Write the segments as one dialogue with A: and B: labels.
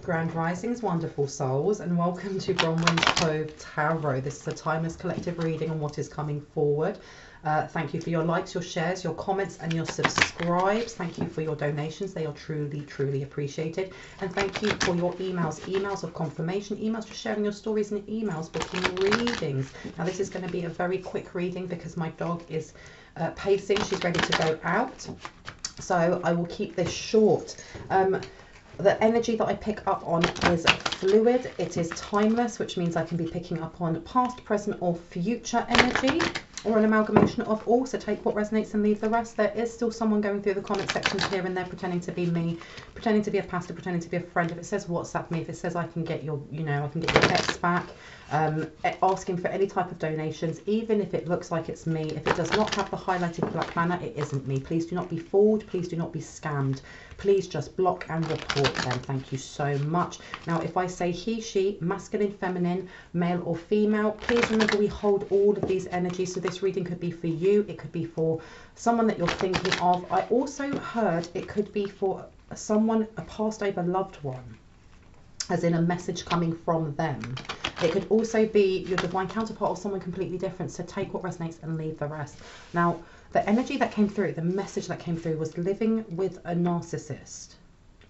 A: Grand Risings, wonderful souls, and welcome to Bronwen's Cove Tarot. This is a timeless collective reading on what is coming forward. Thank you for your likes, your shares, your comments, and your subscribes. Thank you for your donations. They are truly, truly appreciated. And thank you for your emails, emails of confirmation, emails for sharing your stories, and emails booking readings. Now, this is going to be a very quick reading because my dog is pacing. She's ready to go out. So I will keep this short. The energy that I pick up on is fluid. It is timeless, which means I can be picking up on past, present, or future energy, or an amalgamation of all. So take what resonates and leave the rest. There is still someone going through the comment sections here and there, pretending to be me, pretending to be a pastor, pretending to be a friend. If it says WhatsApp me, if it says I can get your, I can get your pets back, asking for any type of donations, even if it looks like it's me, if it does not have the highlighted black banner, it isn't me. Please do not be fooled. Please do not be scammed. Please just block and report them. Thank you so much. Now, if I say he, she, masculine, feminine, male or female, please remember we hold all of these energies. So this reading could be for you. It could be for someone that you're thinking of. I also heard it could be for someone, a passed over loved one, as in a message coming from them. It could also be your divine counterpart or someone completely different. So take what resonates and leave the rest. Now, the energy that came through, the message that came through was living with a narcissist,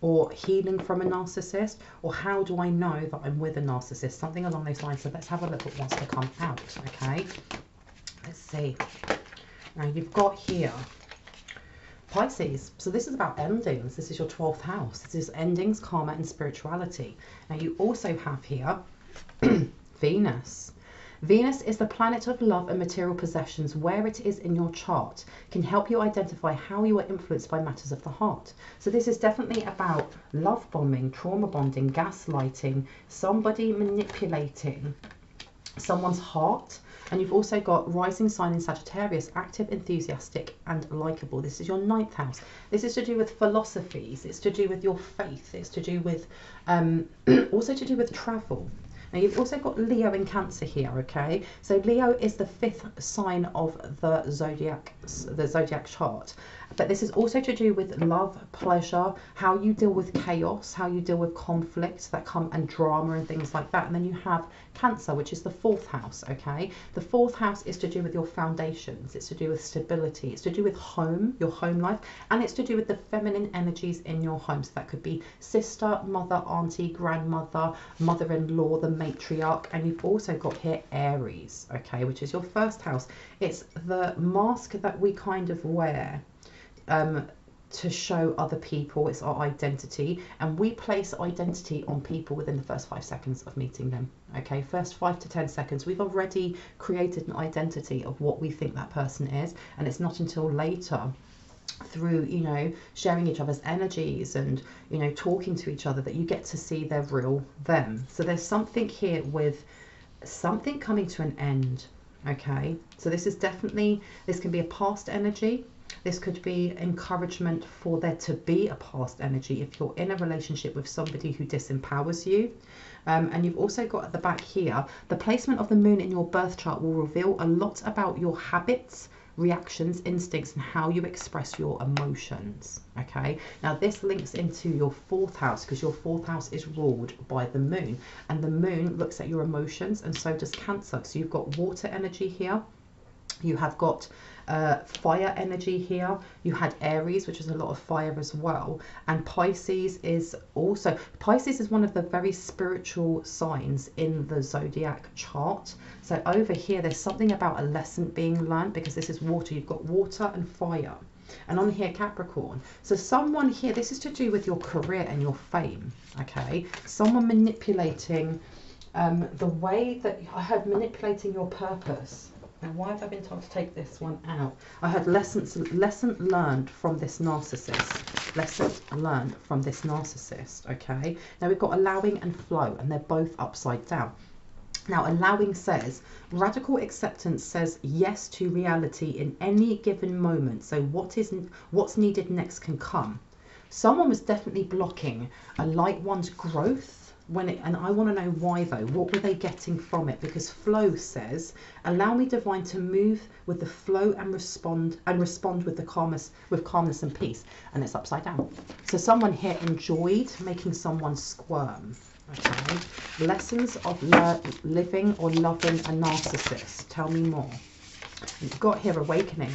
A: or healing from a narcissist, or how do I know that I'm with a narcissist? Something along those lines. So let's have a look at what wants to come out, okay? Let's see. Now you've got here Pisces. So this is about endings. This is your 12th house. This is endings, karma, and spirituality. Now you also have here Venus. Venus is the planet of love and material possessions. Where it is in your chart can help you identify how you are influenced by matters of the heart. So this is definitely about love bombing, trauma bonding, gaslighting, somebody manipulating someone's heart. And you've also got rising sign in Sagittarius, active, enthusiastic, and likable. This is your 9th house. This is to do with philosophies. It's to do with your faith. It's to do with, also to do with travel. Now you've also got Leo in Cancer here, okay? So Leo is the 5th sign of the zodiac chart. But this is also to do with love, pleasure, how you deal with chaos, how you deal with conflicts that come, and drama and things like that. And then you have Cancer, which is the 4th house, okay? The 4th house is to do with your foundations. It's to do with stability. It's to do with home, your home life, and it's to do with the feminine energies in your home. So that could be sister, mother, auntie, grandmother, mother-in-law, the matriarch. And you've also got here Aries, okay, which is your 1st house. It's the mask that we kind of wear to show other people. It's our identity, and we place identity on people within the first 5 seconds of meeting them, okay? First 5 to 10 seconds, we've already created an identity of what we think that person is, and it's not until later, through sharing each other's energies and talking to each other, that you get to see their real them. So there's something here with something coming to an end, okay? So this is definitely, this can be a past energy. This could be encouragement for there to be a past energy if you're in a relationship with somebody who disempowers you. And you've also got at the back here, the placement of the moon in your birth chart will reveal a lot about your habits, reactions, instincts, and how you express your emotions, okay? Now this links into your 4th house, because your 4th house is ruled by the moon, and the moon looks at your emotions, and so does Cancer. So you've got water energy here. You have got fire energy here. You had Aries, which is a lot of fire as well. And Pisces is also, Pisces is one of the very spiritual signs in the zodiac chart. So over here, there's something about a lesson being learned, because this is water. You've got water and fire. And on here, Capricorn. So someone here, this is to do with your career and your fame, okay? Someone manipulating the way that, I heard manipulating your purpose. Now, why have I been told to take this one out? I had lesson learned from this narcissist. Lesson learned from this narcissist, okay? Now, we've got allowing and flow, and they're both upside down. Now, allowing says, radical acceptance says yes to reality in any given moment. So what's needed next can come. Someone was definitely blocking a light one's growth, and I want to know why though. What were they getting from it? Because flow says, allow me, divine, to move with the flow and respond with the calmness and peace. And it's upside down. So someone here enjoyed making someone squirm. Okay. Lessons of living or loving a narcissist. Tell me more. You've got here awakening.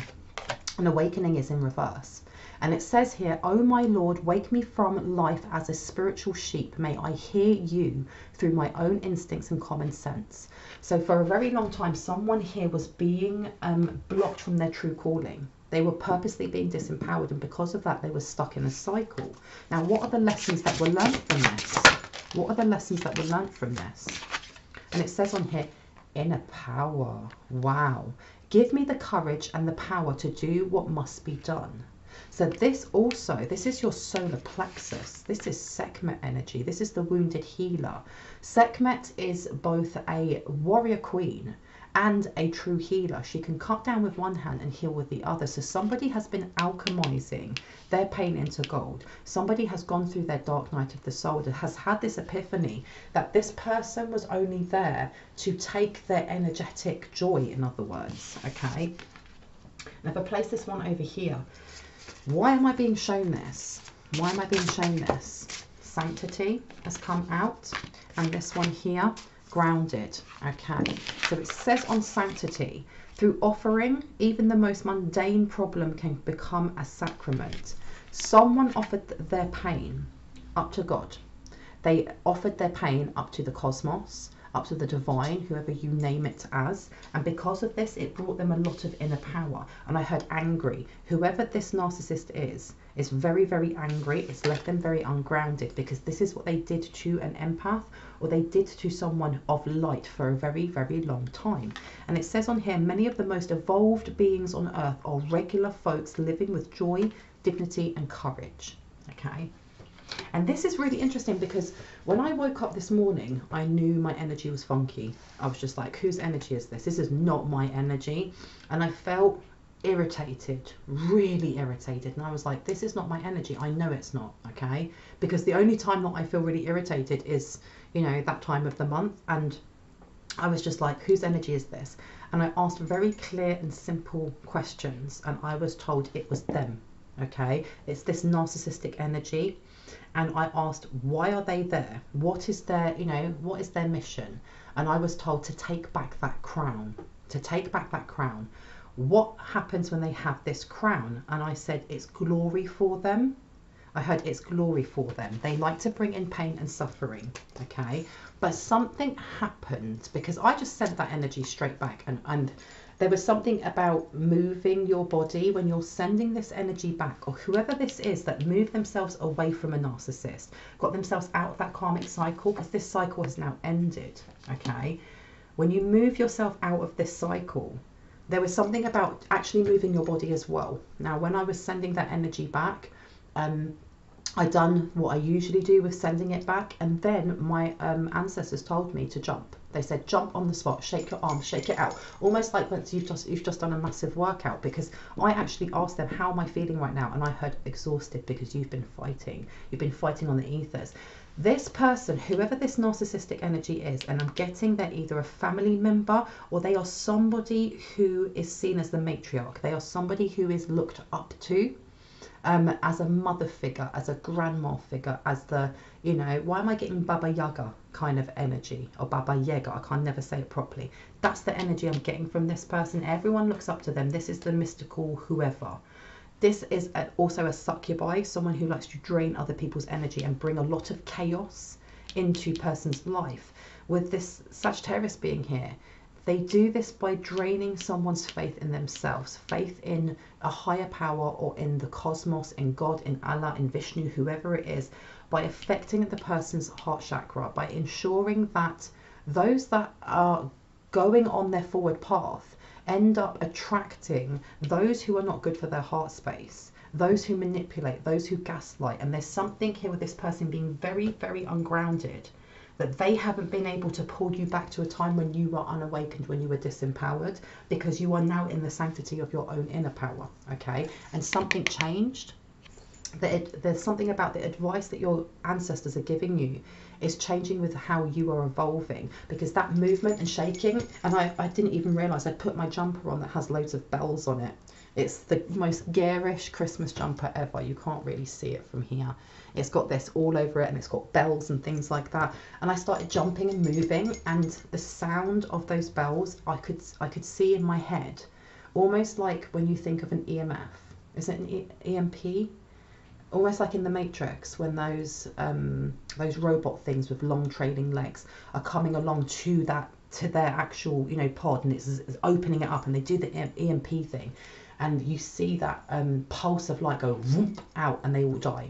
A: And awakening is in reverse. And it says here, oh my Lord, wake me from life as a spiritual sheep. May I hear you through my own instincts and common sense. So for a very long time, someone here was being blocked from their true calling. They were purposely being disempowered, and because of that, they were stuck in a cycle. Now, what are the lessons that were learned from this? What are the lessons that were learned from this? And it says on here, inner power. Wow. Give me the courage and the power to do what must be done. So this is your solar plexus. This is Sekhmet energy. This is the wounded healer. Sekhmet is both a warrior queen and a true healer. She can cut down with one hand and heal with the other. So somebody has been alchemizing their pain into gold. Somebody has gone through their dark night of the soul, has had this epiphany that this person was only there to take their energetic joy, in other words. Okay. Now if I place this one over here, why am I being shown this? Why am I being shown this? Sanctity has come out, and this one here, grounded. Okay, so it says on sanctity, through offering, even the most mundane problem can become a sacrament. Someone offered their pain up to God. They offered their pain up to the cosmos, up to the divine, whoever you name it as, and because of this, it brought them a lot of inner power. And I heard angry. Whoever this narcissist is very, very angry. It's left them very ungrounded, because this is what they did to an empath, or they did to someone of light for a very, very long time. And it says on here, many of the most evolved beings on earth are regular folks living with joy, dignity and courage. Okay. And this is really interesting, because when I woke up this morning, I knew my energy was funky. I was just like, whose energy is this? This is not my energy. And I felt irritated, really irritated. And I was like, this is not my energy. I know it's not, okay? Because the only time that I feel really irritated is, you know, that time of the month. And I was just like, whose energy is this? And I asked very clear and simple questions, and I was told it was them, okay? It's this narcissistic energy. And I asked, why are they there? What is their, you know, what is their mission? And I was told to take back that crown, to take back that crown. What happens when they have this crown? And I said, it's glory for them. I heard it's glory for them. They like to bring in pain and suffering, okay? But something happened, because I just sent that energy straight back, and there was something about moving your body when you're sending this energy back, or whoever this is that moved themselves away from a narcissist, got themselves out of that karmic cycle, because this cycle has now ended, okay? When you move yourself out of this cycle, there was something about actually moving your body as well. Now, when I was sending that energy back, I done what I usually do with sending it back, and then my ancestors told me to jump. They said, jump on the spot, shake your arms, shake it out, almost like once you've just done a massive workout. Because I actually asked them, how am I feeling right now? And I heard exhausted, because you've been fighting on the ethers. This person, whoever this narcissistic energy is, and I'm getting they're either a family member, or they are somebody who is seen as the matriarch. They are somebody who is looked up to, as a mother figure, as a grandma figure, as the, you know, why am I getting Baba Yaga kind of energy, or Baba Yaga? I can never say it properly. That's the energy I'm getting from this person. Everyone looks up to them. This is the mystical whoever. This is also a succubi, someone who likes to drain other people's energy and bring a lot of chaos into a person's life. With this Sagittarius being here, they do this by draining someone's faith in themselves, faith in a higher power, or in the cosmos, in God, in Allah, in Vishnu, whoever it is, by affecting the person's heart chakra, by ensuring that those that are going on their forward path end up attracting those who are not good for their heart space, those who manipulate, those who gaslight. And there's something here with this person being very, very ungrounded, that they haven't been able to pull you back to a time when you were unawakened, when you were disempowered, because you are now in the sanctity of your own inner power, okay? And something changed. there's something about the advice that your ancestors are giving you is changing with how you are evolving, because that movement and shaking, and I didn't even realise I'd put my jumper on that has loads of bells on it. It's the most garish Christmas jumper ever. You can't really see it from here. It's got this all over it, and it's got bells and things like that. And I started jumping and moving, and the sound of those bells, I could see in my head, almost like when you think of an EMF. Is it an EMP? Almost like in the Matrix, when those robot things with long trailing legs are coming along to their actual, you know, pod, and it's opening it up, and they do the EMP thing, and you see that pulse of light go whoop out, and they all die.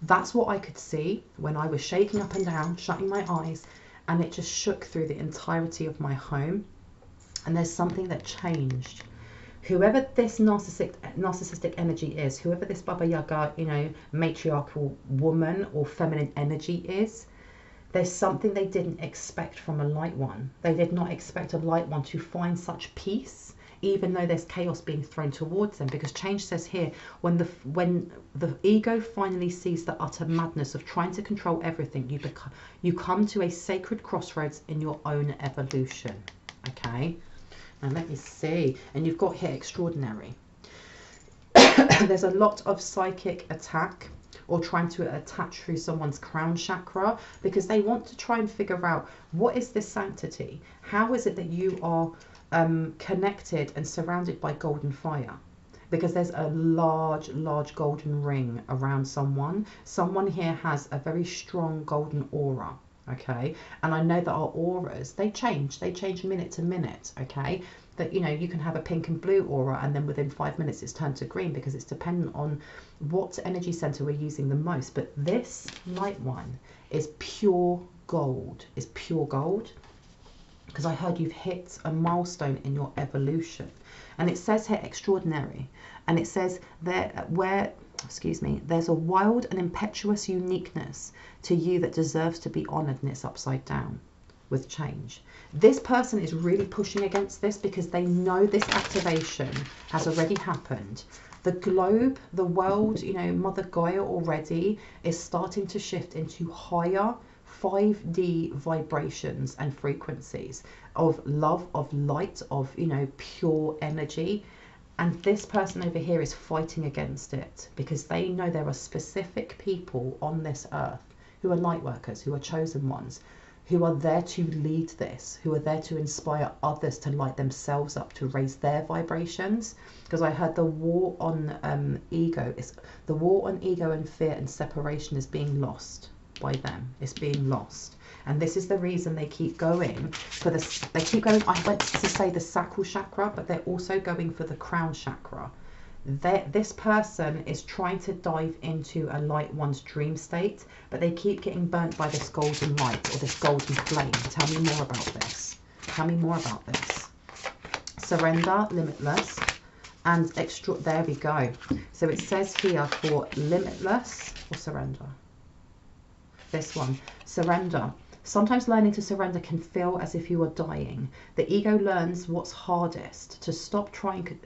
A: That's what I could see when I was shaking up and down, shutting my eyes, and it just shook through the entirety of my home. And there's something that changed. Whoever this narcissistic energy is, whoever this Baba Yaga, you know, matriarchal woman or feminine energy is, there's something they didn't expect from a light one. They did not expect a light one to find such peace, even though there's chaos being thrown towards them. Because change says here, when the ego finally sees the utter madness of trying to control everything, you come to a sacred crossroads in your own evolution. Okay. And let me see, and you've got here extraordinary. There's a lot of psychic attack or trying to attach through someone's crown chakra, because they want to try and figure out, what is this sanctity? How is it that you are connected and surrounded by golden fire? Because there's a large golden ring around someone. Someone here has a very strong golden aura. Okay, and I know that our auras, they change minute to minute. Okay, that, you know, you can have a pink and blue aura, and then within 5 minutes it's turned to green, because it's dependent on what energy center we're using the most. But this light one is pure gold, because I heard you've hit a milestone in your evolution. And it says here extraordinary, and it says there there's a wild and impetuous uniqueness to you that deserves to be honored, and it's upside down with change. This person is really pushing against this, because they know this activation has already happened. The globe, the world, you know, Mother Gaia already is starting to shift into higher 5D vibrations and frequencies of love, of light, of, you know, pure energy. And this person over here is fighting against it, because they know there are specific people on this earth who are light workers, who are chosen ones, who are there to lead this, who are there to inspire others to light themselves up, to raise their vibrations. Because I heard the war on ego and fear and separation is being lost by them. It's being lost. And this is the reason they keep going for this. They keep going, I went to say the sacral chakra, but they're also going for the crown chakra. This person is trying to dive into a light one's dream state, but they keep getting burnt by this golden light, or this golden flame. Tell me more about this. Tell me more about this. Surrender, limitless, and extra. There we go. So it says here for limitless or surrender. This one, surrender. Sometimes learning to surrender can feel as if you are dying. The ego learns what's hardest to stop trying.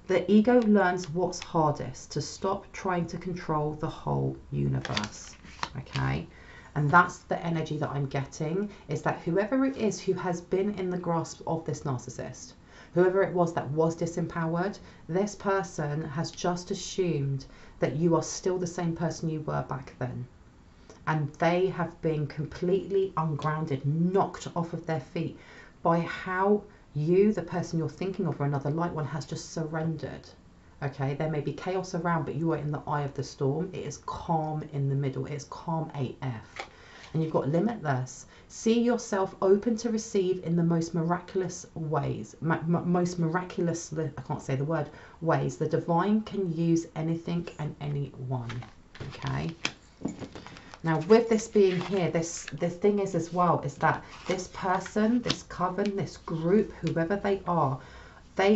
A: The ego learns what's hardest to stop trying to control the whole universe. Okay, and that's the energy that I'm getting, is that whoever it is who has been in the grasp of this narcissist, whoever it was that was disempowered, this person has just assumed that you are still the same person you were back then. And they have been completely ungrounded, knocked off of their feet by how you, the person you're thinking of, or another light one, has just surrendered. Okay, there may be chaos around, but you are in the eye of the storm. It is calm in the middle. It is calm AF. And you've got limitless. See yourself open to receive in the most miraculous ways. Most miraculous, I can't say the word, ways. The divine can use anything and anyone. Okay. Now, with this being here, the thing is as well, is that this person, this coven, this group, whoever they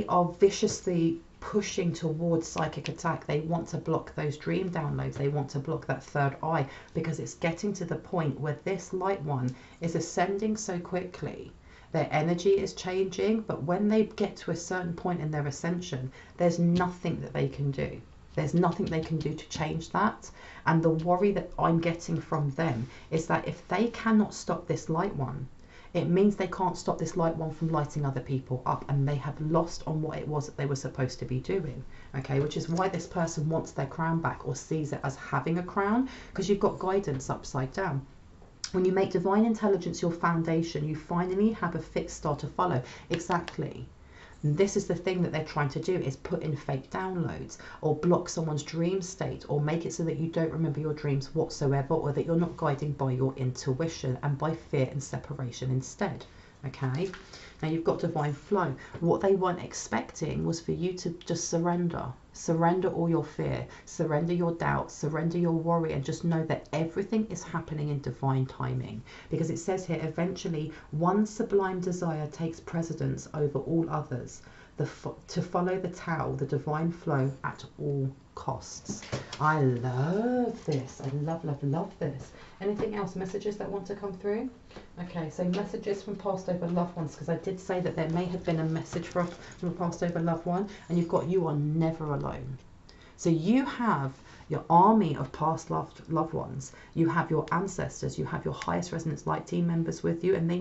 A: are viciously pushing towards psychic attack. They want to block those dream downloads. They want to block that third eye, because it's getting to the point where this light one is ascending so quickly. Their energy is changing, but when they get to a certain point in their ascension, there's nothing that they can do. There's nothing they can do to change that. And the worry that I'm getting from them is that if they cannot stop this light one, it means they can't stop this light one from lighting other people up, and they have lost on what it was that they were supposed to be doing. Okay, which is why this person wants their crown back, or sees it as having a crown, because you've got guidance upside down. When you make divine intelligence your foundation, you finally have a fixed star to follow. Exactly. This is the thing that they're trying to do, is put in fake downloads, or block someone's dream state, or make it so that you don't remember your dreams whatsoever, or that you're not guided by your intuition and by fear and separation instead. Okay, now you've got divine flow. What they weren't expecting was for you to just surrender all your fear, surrender your doubt, surrender your worry, and just know that everything is happening in divine timing. Because it says here, eventually one sublime desire takes precedence over all others, to follow the Tao, the divine flow, at all costs. I love this. I love this. Anything else? Messages that want to come through? Okay, so messages from past over loved ones, because I did say that there may have been a message from a past over loved one, and you've got, you are never alone. So you have your army of past loved ones, you have your ancestors, you have your highest resonance light team members with you, and they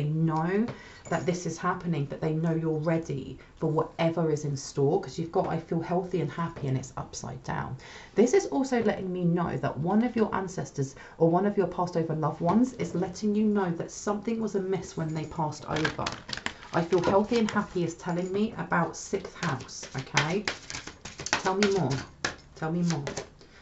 A: know that this is happening, that they know you're ready for whatever is in store, because you've got, I feel healthy and happy, and it's upside down. This is also letting me know that one of your ancestors or one of your past over loved ones is letting you know that something was amiss when they passed over. I feel healthy and happy is telling me about 6th house. Okay, tell me more. Tell me more.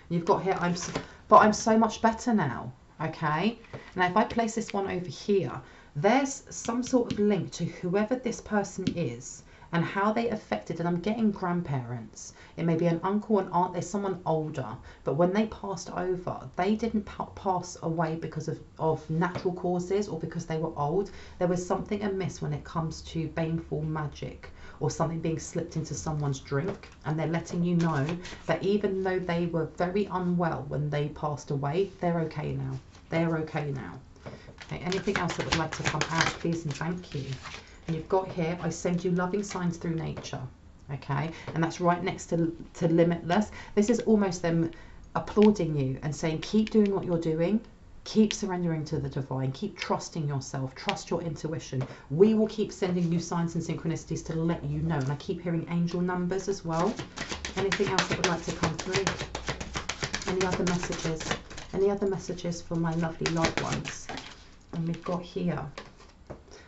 A: You've got here, I'm so much better now. Okay, now if I place this one over here, there's some sort of link to whoever this person is and how they affected, and I'm getting grandparents. It may be an uncle, an aunt, there's someone older, but when they passed over, they didn't pass away because of natural causes or because they were old. There was something amiss when it comes to baneful magic, or something being slipped into someone's drink, and they're letting you know that even though they were very unwell when they passed away, they're okay now. They're okay now. Okay, anything else that would like to come out, please and thank you. And you've got here, I send you loving signs through nature. Okay, and that's right next to limitless. This is almost them applauding you and saying, keep doing what you're doing. Keep surrendering to the divine. Keep trusting yourself. Trust your intuition. We will keep sending you signs and synchronicities to let you know. And I keep hearing angel numbers as well. Anything else that would like to come through? Any other messages? Any other messages for my lovely loved ones? And we've got here,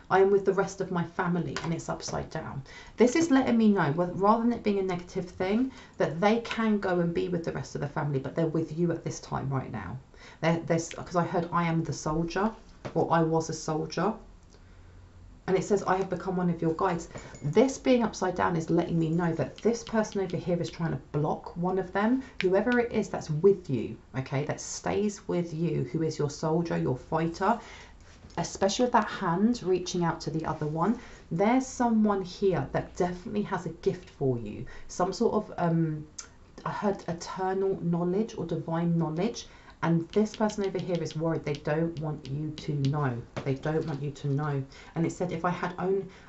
A: I am with the rest of my family, and it's upside down. This is letting me know, rather than it being a negative thing, that they can go and be with the rest of the family, but they're with you at this time right now. Because I heard I am the soldier, or I was a soldier, and it says I have become one of your guides. This being upside down is letting me know that this person over here is trying to block one of them, whoever it is that's with you, okay, that stays with you, who is your soldier, your fighter, especially with that hand reaching out to the other one. There's someone here that definitely has a gift for you, some sort of I heard eternal knowledge or divine knowledge. And this person over here is worried. They don't want you to know. They don't want you to know. And it said, if I had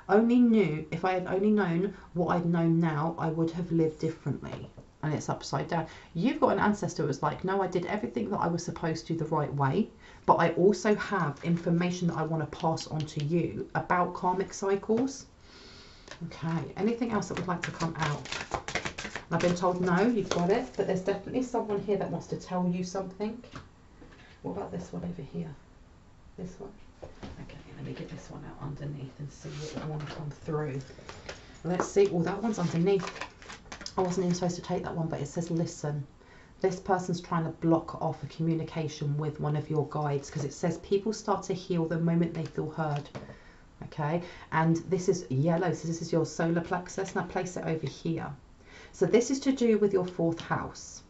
A: only known what I'd known now, I would have lived differently. And it's upside down. You've got an ancestor who was like, no, I did everything that I was supposed to the right way, but I also have information that I want to pass on to you about karmic cycles. Okay, anything else that would like to come out? I've been told no, you've got it, but there's definitely someone here that wants to tell you something. What about this one over here? This one? Okay, let me get this one out underneath and see what I want to come through. Let's see. Oh, that one's underneath. I wasn't even supposed to take that one, but it says listen. This person's trying to block off a communication with one of your guides, because it says people start to heal the moment they feel heard. Okay, and this is yellow, so this is your solar plexus. Now place it over here. So this is to do with your 4th house.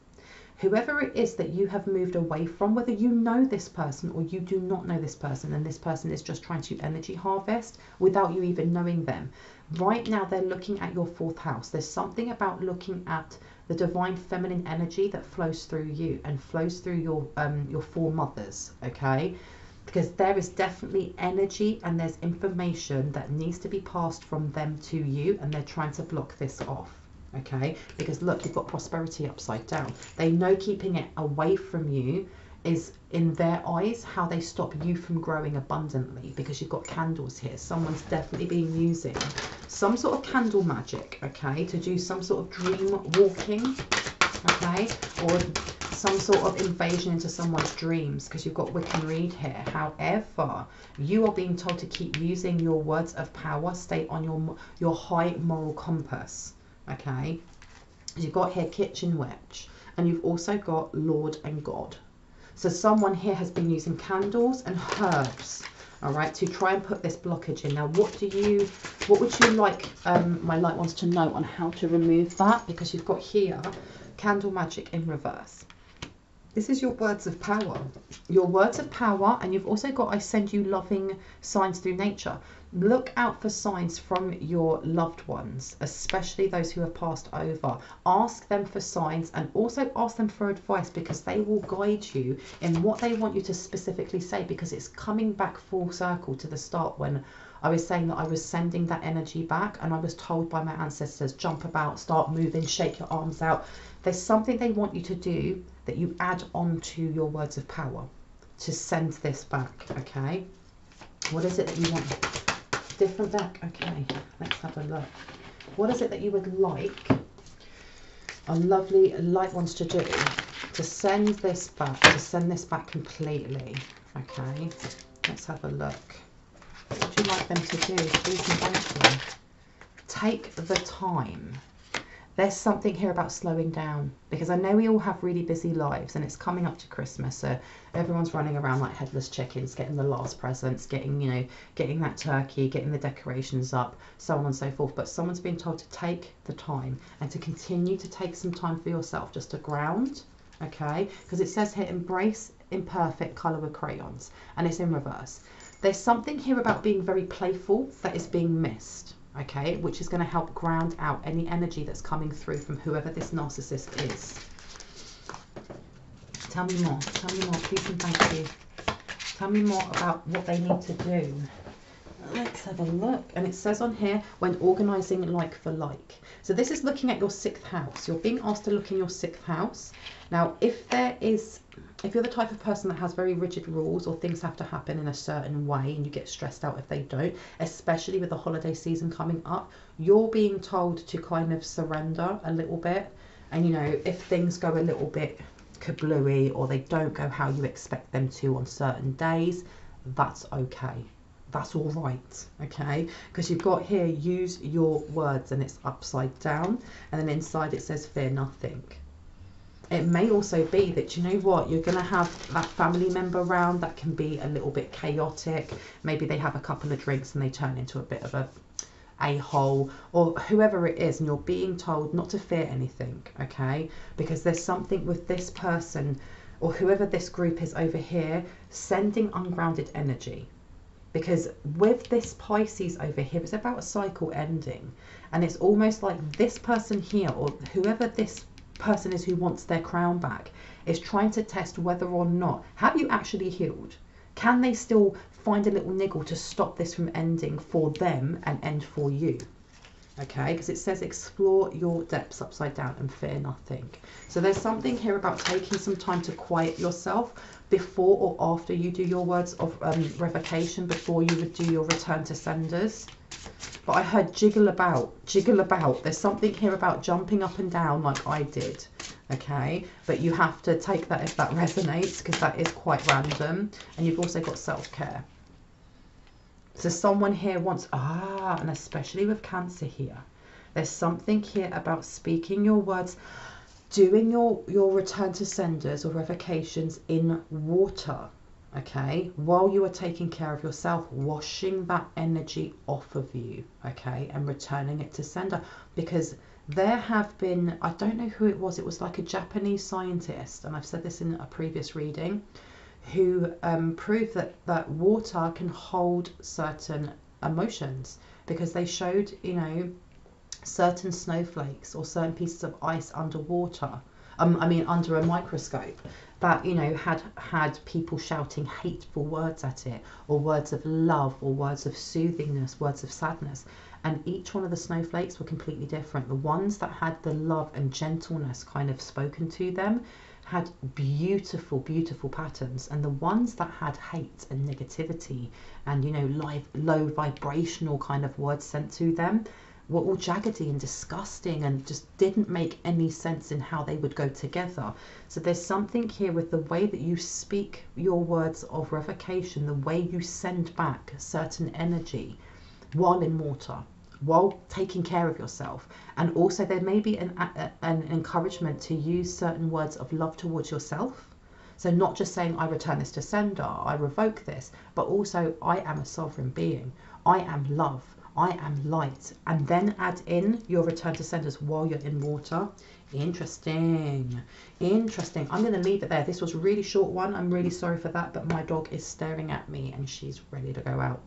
A: Whoever it is that you have moved away from, whether you know this person or you do not know this person, and this person is just trying to energy harvest without you even knowing them. Right now they're looking at your 4th house. There's something about looking at the divine feminine energy that flows through you and flows through your 4 mothers, okay? Because there is definitely energy and there's information that needs to be passed from them to you, and they're trying to block this off. okay? Because look, you've got prosperity upside down. They know keeping it away from you is, in their eyes, how they stop you from growing abundantly, because you've got candles here. Someone's definitely been using some sort of candle magic, okay, to do some sort of dream walking, okay, or some sort of invasion into someone's dreams, because you've got Wiccan Reed here. However, you are being told to keep using your words of power, stay on your high moral compass, okay? You've got here Kitchen Witch, and you've also got Lord and God. So someone here has been using candles and herbs, all right, to try and put this blockage in. Now, what would you like my light ones to know on how to remove that? Because you've got here candle magic in reverse. This is your words of power. Your words of power, and you've also got I send you loving signs through nature. Look out for signs from your loved ones, especially those who have passed over. Ask them for signs, and also ask them for advice, because they will guide you in what they want you to specifically say, because it's coming back full circle to the start when I was saying that I was sending that energy back, and I was told by my ancestors, jump about, start moving, shake your arms out. There's something they want you to do that you add on to your words of power to send this back, okay? What is it that you want? Different deck, okay, let's have a look. What is it that you would like a lovely light wants to do to send this back completely, okay? Let's have a look. What would you like them to do? Please and thank you. Take the time. There's something here about slowing down, because I know we all have really busy lives, and it's coming up to Christmas, so everyone's running around like headless chickens, getting the last presents, getting, you know, getting that turkey, getting the decorations up, so on and so forth. But someone's been told to take the time and to continue to take some time for yourself, just to ground, okay? Because it says here, embrace imperfect colour with crayons, and it's in reverse. There's something here about being very playful that is being missed, okay, which is going to help ground out any energy that's coming through from whoever this narcissist is. Tell me more, please and thank you. Tell me more about what they need to do. Let's have a look. And it says on here, when organising like for like. So this is looking at your 6th house. You're being asked to look in your 6th house. Now, if you're the type of person that has very rigid rules, or things have to happen in a certain way and you get stressed out if they don't, especially with the holiday season coming up, you're being told to kind of surrender a little bit. And, you know, if things go a little bit kablooey, or they don't go how you expect them to on certain days, that's okay. That's all right, okay? Because you've got here, use your words, and it's upside down, and then inside it says fear nothing. It may also be that, you know what, you're going to have that family member around that can be a little bit chaotic. Maybe they have a couple of drinks and they turn into a bit of a-hole, or whoever it is, and you're being told not to fear anything, okay? Because there's something with this person, or whoever this group is over here, sending ungrounded energy. Because with this Pisces over here, it's about a cycle ending. And it's almost like this person here, or whoever this person is who wants their crown back, is trying to test whether or not, have you actually healed? Can they still find a little niggle to stop this from ending for them and end for you? Okay, because it says explore your depths upside down and fear nothing. So there's something here about taking some time to quiet yourself before or after you do your words of revocation, before you would do your return to senders. But I heard jiggle about. There's something here about jumping up and down like I did, okay? But you have to take that if that resonates, because that is quite random. And you've also got self-care. So someone here wants, and especially with Cancer here, there's something here about speaking your words, doing your return to senders or revocations in water, okay, while you are taking care of yourself, washing that energy off of you, okay, and returning it to sender. Because there have been, I don't know who it was like a Japanese scientist, and I've said this in a previous reading, who proved that water can hold certain emotions, because they showed, you know, certain snowflakes or certain pieces of ice underwater, under a microscope, that, you know, had people shouting hateful words at it, or words of love, or words of soothingness, words of sadness. and each one of the snowflakes were completely different. The ones that had the love and gentleness kind of spoken to them had beautiful, beautiful patterns, and the ones that had hate and negativity and, you know, low vibrational kind of words sent to them were all jaggedy and disgusting and just didn't make any sense in how they would go together. So there's something here with the way that you speak your words of revocation, the way you send back certain energy while in water, while taking care of yourself. And also there may be an encouragement to use certain words of love towards yourself. So not just saying, I return this to sender, I revoke this, but also, I am a sovereign being, I am love, I am light, and then add in your return to senders while you're in water. Interesting. Interesting. I'm going to leave it there. This was a really short one. I'm really sorry for that, but my dog is staring at me and she's ready to go out.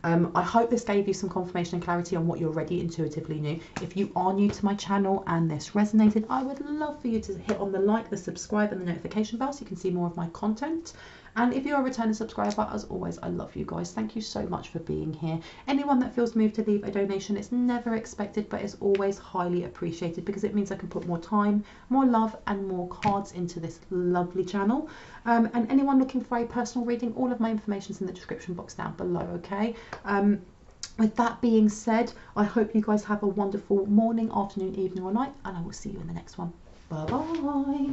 A: I hope this gave you some confirmation and clarity on what you already intuitively knew. If you are new to my channel and this resonated, I would love for you to hit on the like, the subscribe and the notification bell so you can see more of my content. And if you're a returning subscriber, as always, I love you guys. Thank you so much for being here. Anyone that feels moved to leave a donation, it's never expected, but it's always highly appreciated because it means I can put more time, more love and more cards into this lovely channel. And anyone looking for a personal reading, all of my information is in the description box down below, okay? With that being said, I hope you guys have a wonderful morning, afternoon, evening or night, and I will see you in the next one. Bye-bye.